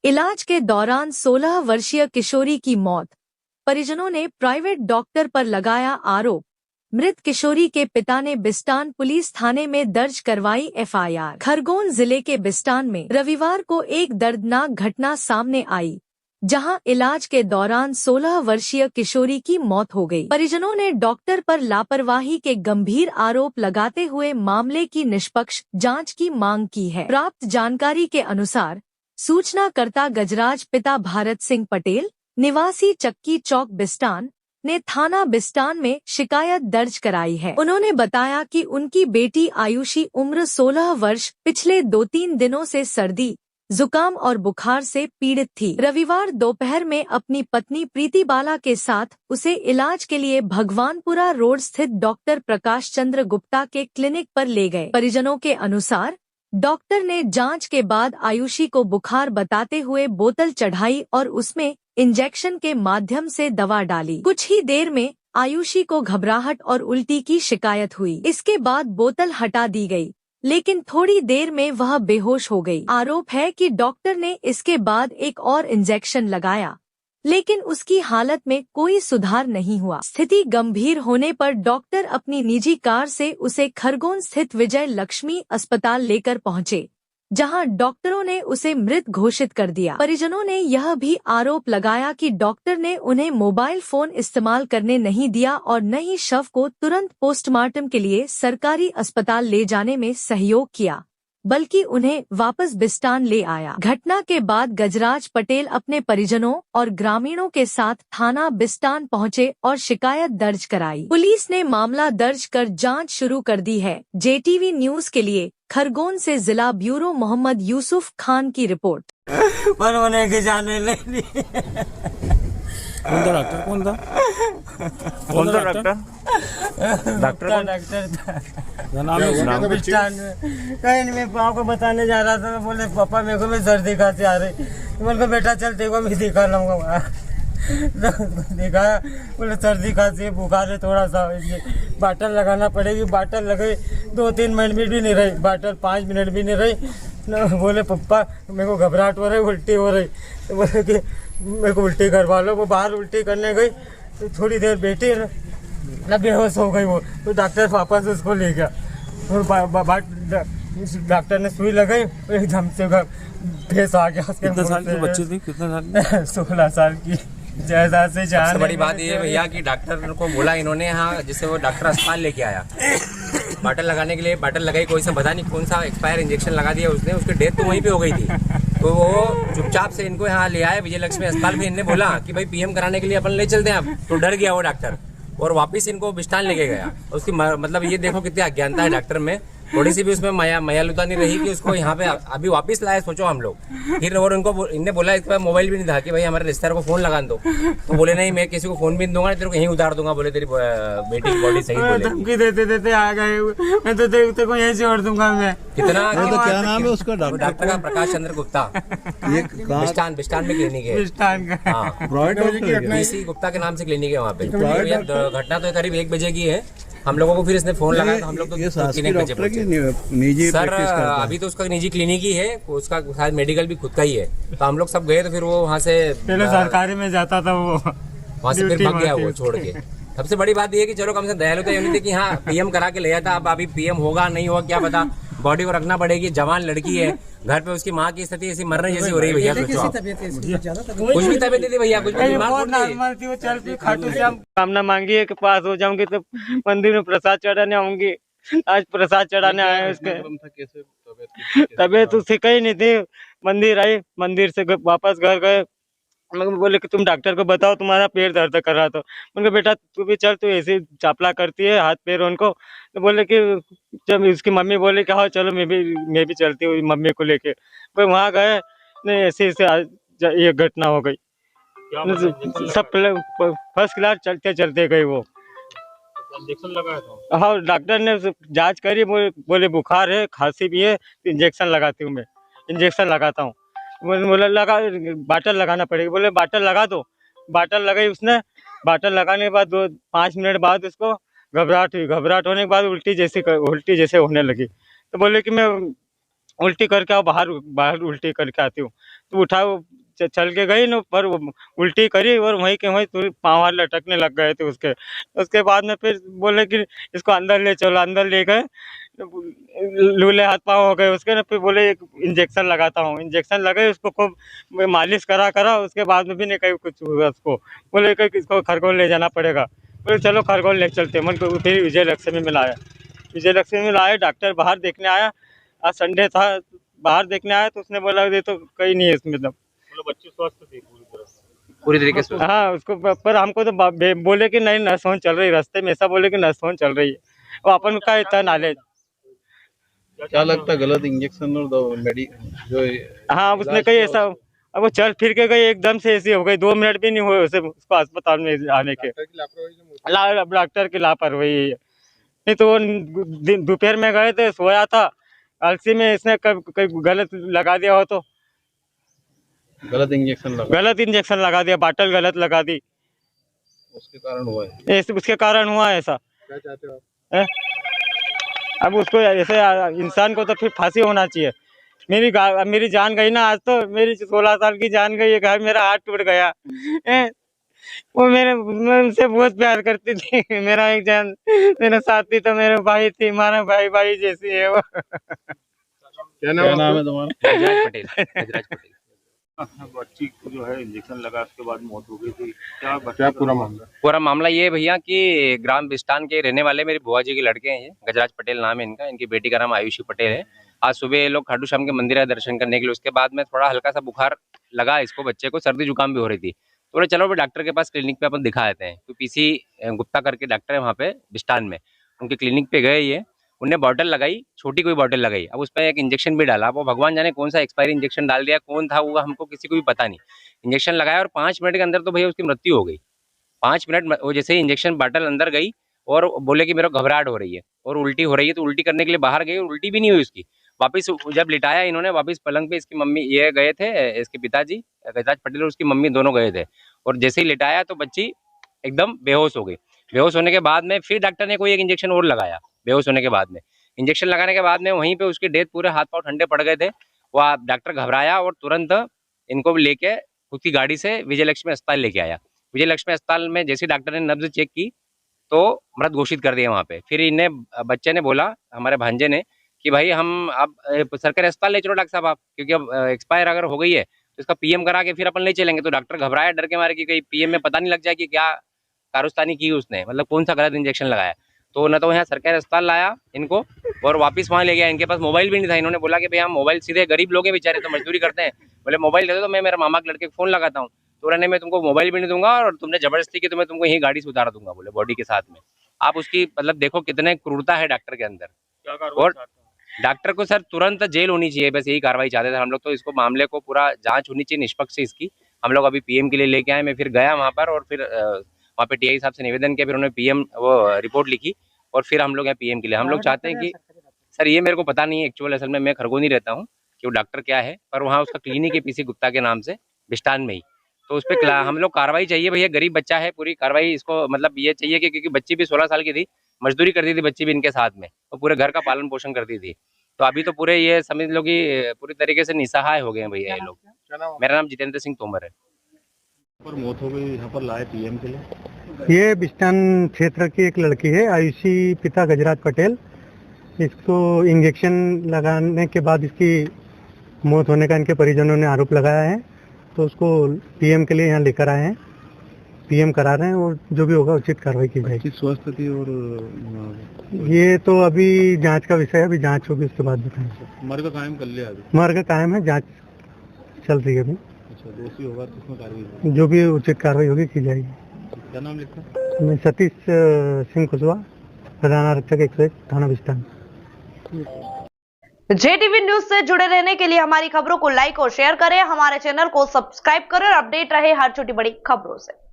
इलाज के दौरान 16 वर्षीय किशोरी की मौत। परिजनों ने प्राइवेट डॉक्टर पर लगाया आरोप। मृत किशोरी के पिता ने बिस्टान पुलिस थाने में दर्ज करवाई एफआईआर। खरगोन जिले के बिस्टान में रविवार को एक दर्दनाक घटना सामने आई, जहां इलाज के दौरान 16 वर्षीय किशोरी की मौत हो गई। परिजनों ने डॉक्टर पर लापरवाही के गंभीर आरोप लगाते हुए मामले की निष्पक्ष जांच की मांग की है। प्राप्त जानकारी के अनुसार सूचनाकर्ता गजराज पिता भारत सिंह पटेल निवासी चक्की चौक बिस्टान ने थाना बिस्टान में शिकायत दर्ज कराई है। उन्होंने बताया कि उनकी बेटी आयुषी उम्र 16 वर्ष पिछले 2-3 दिनों से सर्दी, जुकाम और बुखार से पीड़ित थी। रविवार दोपहर में अपनी पत्नी प्रीति बाला के साथ उसे इलाज के लिए भगवानपुरा रोड स्थित डॉक्टर प्रकाश चंद्र गुप्ता के क्लिनिक पर ले गए। परिजनों के अनुसार डॉक्टर ने जांच के बाद आयुषी को बुखार बताते हुए बोतल चढ़ाई और उसमें इंजेक्शन के माध्यम से दवा डाली। कुछ ही देर में आयुषी को घबराहट और उल्टी की शिकायत हुई। इसके बाद बोतल हटा दी गई, लेकिन थोड़ी देर में वह बेहोश हो गई। आरोप है कि डॉक्टर ने इसके बाद एक और इंजेक्शन लगाया, लेकिन उसकी हालत में कोई सुधार नहीं हुआ। स्थिति गंभीर होने पर डॉक्टर अपनी निजी कार से उसे खरगोन स्थित विजय लक्ष्मी अस्पताल लेकर पहुंचे, जहां डॉक्टरों ने उसे मृत घोषित कर दिया। परिजनों ने यह भी आरोप लगाया कि डॉक्टर ने उन्हें मोबाइल फोन इस्तेमाल करने नहीं दिया और न ही शव को तुरंत पोस्टमार्टम के लिए सरकारी अस्पताल ले जाने में सहयोग किया, बल्कि उन्हें वापस बिस्टान ले आया। घटना के बाद गजराज पटेल अपने परिजनों और ग्रामीणों के साथ थाना बिस्टान पहुंचे और शिकायत दर्ज कराई। पुलिस ने मामला दर्ज कर जांच शुरू कर दी है। जेटीवी न्यूज के लिए खरगोन से जिला ब्यूरो मोहम्मद यूसुफ खान की रिपोर्ट। पर उन्हें की जाने नहीं। कौन था डॉक्टर? कौन था डॉक्टर? डॉक्टर क्या नाम है उसका? कहीं नहीं, मैं पापा को बताने जा रहा था। मैं बोले पापा मेरे को भी सर्दी खांसी आ रही। बोले बेटा चल तेरे को मैं दिखा लाऊंगा। दिखाया, बोले सर्दी खांसी बुखार है थोड़ा सा, बाटल लगाना पड़ेगी। बाटल लगे 2-3 मिनट भी नहीं रही, बाटल 5 मिनट भी नहीं रही। बोले पप्पा मेरे को घबराहट हो रही, उल्टी हो रही। तो बोले कि मेरे को उल्टी करवा लो। वो बाहर उल्टी करने गई तो थोड़ी देर बैठी ना, बेहोश हो गई वो। तो डॉक्टर वापस उसको ले गया और डॉक्टर ने सुई लगाई, एकदम से फेस आ गया। कितने साल की बच्ची थी? कितने साल की? 16 साल की। जैसा से जान। सबसे बड़ी बात ये भैया कि डॉक्टर को बोला इन्होंने यहाँ, जिससे वो डॉक्टर अस्पताल लेके आया बाटल लगाने के लिए। बाटल लगाई, कोई सा पता नहीं कौन सा एक्सपायर इंजेक्शन लगा दिया उसने। उसकी डेथ तो वहीं पे हो गई थी। तो वो चुपचाप से इनको यहाँ ले आए विजय लक्ष्मी अस्पताल में। इनने बोला कि भाई पीएम कराने के लिए अपन ले चलते हैं अब। तो डर गया वो डॉक्टर और वापस इनको बिस्टान लेके गया। उसकी मतलब ये देखो कितनी अज्ञानता है डॉक्टर में। थोड़ी सी भी उसमें मायालुता नहीं रही कि उसको यहाँ पे अभी वापस लाए। सोचो हम लोग फिर, और उनको इनने बोला इसके पास मोबाइल भी नहीं था कि भाई हमारे रिश्तेदार को फोन लगा दो। तो बोले नहीं मैं किसी को फोन भी नहीं दूंगा, तेरे को यहीं उतार दूंगा। बोले तेरी बेटी की बॉडी सही। बोले धमकी देते देते आ गए, मैं तो तेरे को यहीं छोड़ दूंगा मैं। कितना तो क्या नाम है उसका? डॉक्टर का प्रकाश चंद्र गुप्ता। बिस्टान में क्लिनिक है। बीसी गुप्ता के नाम से क्लिनिक है वहाँ पे। घटना तो करीब 1 बजे की है। हम लोगों को फिर इसने फोन लगाया तो हम लोग तो क्लिनिक पे निजी सर अभी तो उसका निजी क्लिनिक ही है, उसका शायद मेडिकल भी खुद का ही है। तो हम लोग सब गए तो फिर वो वहाँ से पहले सरकारी में जाता था, वो वहाँ से फिर भाग गया वो छोड़ के। सबसे बड़ी बात ये है कि चलो कम से कम दयालुता ये नहीं थी कि हाँ पीएम करा के ले जाता। अब अभी पीएम होगा नहीं होगा क्या पता। बॉडी को रखना पड़ेगी। जवान लड़की है, घर पे उसकी माँ की स्थिति ऐसी मरने जैसी हो रही है भैया। सोचो कुछ भी तबीयत नहीं थी भैया, कुछ भी नॉर्मल थी। वो चल के खाटू श्याम कामना मांगी है कि पास हो जाऊंगी तो मंदिर में प्रसाद चढ़ाने आऊंगी। आज प्रसाद चढ़ाने आए। उसके तबीयत उससे कहीं नहीं थी। मंदिर आई, मंदिर से वापस घर गए। बोले कि तुम डॉक्टर को बताओ तुम्हारा पेट दर्द कर रहा था। उनका बेटा तू भी चल, तू ऐसे चापला करती है हाथ पैर उनको। तो बोले कि जब उसकी मम्मी बोले कि हाँ चलो मैं भी चलती हूँ मम्मी को लेके। कोई वहाँ गए नहीं, ऐसे ये घटना हो गई। सब फर्स्ट क्लास चलते चलते गए वो। इंजेक्शन लगाया था? हाँ डॉक्टर ने जांच करी, बोले बुखार है खांसी भी है तो इंजेक्शन लगाती हूँ मैं। इंजेक्शन लगाता हूँ। बोले लगा, बाटल लगाना पड़ेगा। बोले बाटल लगा दो। बाटल लगाई उसने। बाटल लगाने के बाद 5 मिनट बाद उसको घबराहट हुई। घबराहट होने के बाद उल्टी जैसे होने लगी। तो बोले कि मैं उल्टी करके आओ, बाहर उल्टी करके आती हूँ। तो उठा वो चल के गई न, पर वो उल्टी करी और वहीं के वहीं पूरे पाँव हाथ लटकने लग गए थे उसके। उसके बाद में फिर बोले कि इसको अंदर ले चलो, अंदर ले गए, लूले हाथ पाँव हो गए उसके ना। फिर बोले एक इंजेक्शन लगाता हूँ, इंजेक्शन लगे, उसको खूब मालिश करा उसके बाद में भी नहीं कहीं कुछ हुआ उसको। बोले कि इसको खरगोन ले जाना पड़ेगा। बोले चलो खरगोन ले चलते, मन को फिर विजय लक्ष्मी में लाया। विजय लक्ष्मी में लाए, डॉक्टर बाहर देखने आया, आज संडे था, बाहर देखने आया तो उसने बोला ये तो कहीं नहीं है इसमें दम। मतलब बच्चे स्वस्थ थे पूरी तरह से। पूरी तरीके से। हाँ उसको पर हमको तो बोले कि नहीं नसोन चल रही है, रास्ते में ऐसा बोले कि नसोन चल रही है, वो अपन का इतना नॉलेज। क्या लगता है गलत इंजेक्शन और जो हाँ उसने कही ऐसा, अब वो चल फिर के गई, एकदम से ऐसी हो गई, 2 मिनट भी नहीं हुए उसे उसको अस्पताल में आने के। डॉक्टर की लापरवाही है। नहीं तो वो दोपहर में गए थे, सोया था अलसी में, इसने कभी गलत लगा दिया हो तो गलत इंजेक्शन लगा दिया, बाटल गलत लगा दी, उसके कारण हुआ है। उसके कारण हुआ ऐसा। क्या चाहते हो है? अब उसको ऐसे इंसान को तो फिर फांसी होना चाहिए। मेरी जान गई ना, आज तो मेरी 16 साल की जान गई है, घर मेरा हाथ टूट गया है। वो मैं उनसे बहुत प्यार करती थी, मेरा एक जान, मेरा साथी तो मेरे भाई थी, हमारा भाई जैसी है वो। क्या नाम है तुम्हारा? गजराज पटेल। गजराज पटेल। बच्ची को जो है इंजेक्शन लगा, उसके बाद मौत हो गई थी। क्या पूरा मामला? पूरा मामला ये है भैया कि ग्राम बिस्टान के रहने वाले मेरी बुआ जी के लड़के हैं, ये गजराज पटेल नाम है इनका, इनकी बेटी का नाम आयुषी पटेल है। आज सुबह ये लोग खाटू श्याम के मंदिर आए दर्शन करने के लिए, उसके बाद में थोड़ा हल्का सा बुखार लगा इसको, बच्चे को सर्दी जुकाम भी हो रही थी, तो बोले चलो डॉक्टर के पास क्लिनिक पे अपन दिखा देते हैं। तो पीसी गुप्ता करके डॉक्टर है वहाँ पे बिस्टान में, उनके क्लिनिक पे गए, ये उनने बॉटल लगाई, छोटी कोई बॉटल लगाई, अब उस पर एक इंजेक्शन भी डाला। वो भगवान जाने कौन सा एक्सपायरी इंजेक्शन डाल दिया, कौन था वो हमको किसी को भी पता नहीं। इंजेक्शन लगाया और 5 मिनट के अंदर तो भैया उसकी मृत्यु हो गई। 5 मिनट वो जैसे ही इंजेक्शन बॉटल अंदर गई और बोले कि मेरे को घबराहट हो रही है और उल्टी हो रही है, तो उल्टी करने के लिए बाहर गई और उल्टी भी नहीं हुई उसकी। वापस जब लिटाया इन्होंने, वापस पलंग पे इसकी मम्मी ये गए थे, इसके पिताजी गजराज पटेल और उसकी मम्मी दोनों गए थे, और जैसे ही लिटाया तो बच्ची एकदम बेहोश हो गई। बेहोश होने के बाद में फिर डॉक्टर ने कोई एक इंजेक्शन और लगाया। बेहोश होने के बाद में इंजेक्शन लगाने के बाद में वहीं पे उसकी डेथ, पूरे हाथ पांव ठंडे पड़ गए थे। वो डॉक्टर घबराया और तुरंत इनको लेके खुद की गाड़ी से विजय लक्ष्मी अस्पताल लेके आया। विजय लक्ष्मी अस्पताल में जैसे डॉक्टर ने नब्ज चेक की तो मृत घोषित कर दिया वहाँ पे। फिर इन्हें बच्चे ने बोला, हमारे भांजे ने, कि भाई हम अब सरकारी अस्पताल ले चलो डॉक्टर साहब आप, क्योंकि अब एक्सपायर अगर हो गई है तो इसका पीएम करा के फिर अपन ले चलेंगे। तो डॉक्टर घबराया डर के मारे कि कहीं पीएम में पता नहीं लग जाए कि क्या कारस्तानी की उसने, मतलब कौन सा गलत इंजेक्शन लगाया। तो न तो यहाँ सरकारी अस्पताल लाया इनको और वापस वहाँ ले गया। इनके पास मोबाइल भी नहीं था। इन्होंने बोला कि भाई हम मोबाइल, सीधे गरीब लोग हैं बेचारे, तो मजदूरी करते हैं, बोले मोबाइल दे दो तो मैं मेरे मामा के लड़के को फोन लगाता हूँ। तो उन्होंने मैं तुमको मोबाइल भी नहीं दूंगा और तुमने जबरदस्ती की तो मैं तुमको यही गाड़ी से उतार दूंगा, बोले बॉडी के साथ में। आप उसकी मतलब देखो कितने क्रूरता है डॉक्टर के अंदर। और डॉक्टर को सर तुरंत जेल होनी चाहिए, बस यही कार्रवाई चाहते थे हम लोग। तो इसको मामले को पूरा जांच होनी चाहिए निष्पक्ष इसकी। हम लोग अभी पीएम के लिए लेके आए, मैं फिर गया वहाँ पर और फिर वहाँ पे टीआई साहब से निवेदन किया, फिर उन्होंने पीएम वो रिपोर्ट लिखी और फिर हम लोग यहाँ पीएम के लिए। हम लोग चाहते हैं कि सर ये मेरे को पता नहीं है एक्चुअल, असल में मैं खरगोनी रहता हूँ कि वो डॉक्टर क्या है, पर वहाँ उसका क्लिनिक है पीसी गुप्ता के नाम से बिस्टान में ही। तो उस पर हम लोग कार्रवाई चाहिए भैया, गरीब बच्चा है, पूरी कार्रवाई इसको मतलब ये चाहिए कि, क्योंकि बच्ची भी 16 साल की थी, मजदूरी करती थी बच्ची भी इनके साथ में, और पूरे घर का पालन पोषण करती थी। तो अभी तो पूरे ये समझ लो कि पूरी तरीके से निसहाय हो गए हैं भैया ये लोग। मेरा नाम जितेंद्र सिंह तोमर है। पर मौत हो गई यहाँ पर लाए पीएम के लिए। ये बिस्टान क्षेत्र की एक लड़की है, आयुषी, पिता गजराज पटेल। इसको इंजेक्शन लगाने के बाद इसकी मौत होने का इनके परिजनों ने आरोप लगाया है, तो उसको पीएम के लिए यहाँ लेकर आए हैं, पीएम करा रहे हैं और जो भी होगा उचित कार्रवाई की जाएगी। स्वस्थ थी और ये तो अभी जांच का विषय है, अभी जांच होगी उसके बाद बताएंगे। मर्ग कायम कर लिया अभी? मर्ग कायम है, जांच चल रही है अभी। अच्छा, दोषी होगा तो उसमें कार्रवाई, जो भी उचित कार्रवाई होगी की जाएगी। क्या नाम लिखा? मैं सतीश सिंह कुशवाहा, प्रधान आरक्षक 101 थाना बिस्टान। JTV न्यूज से जुड़े रहने के लिए हमारी खबरों को लाइक और शेयर करें, हमारे चैनल को सब्सक्राइब करें और अपडेट रहे हर छोटी बड़ी खबरों से।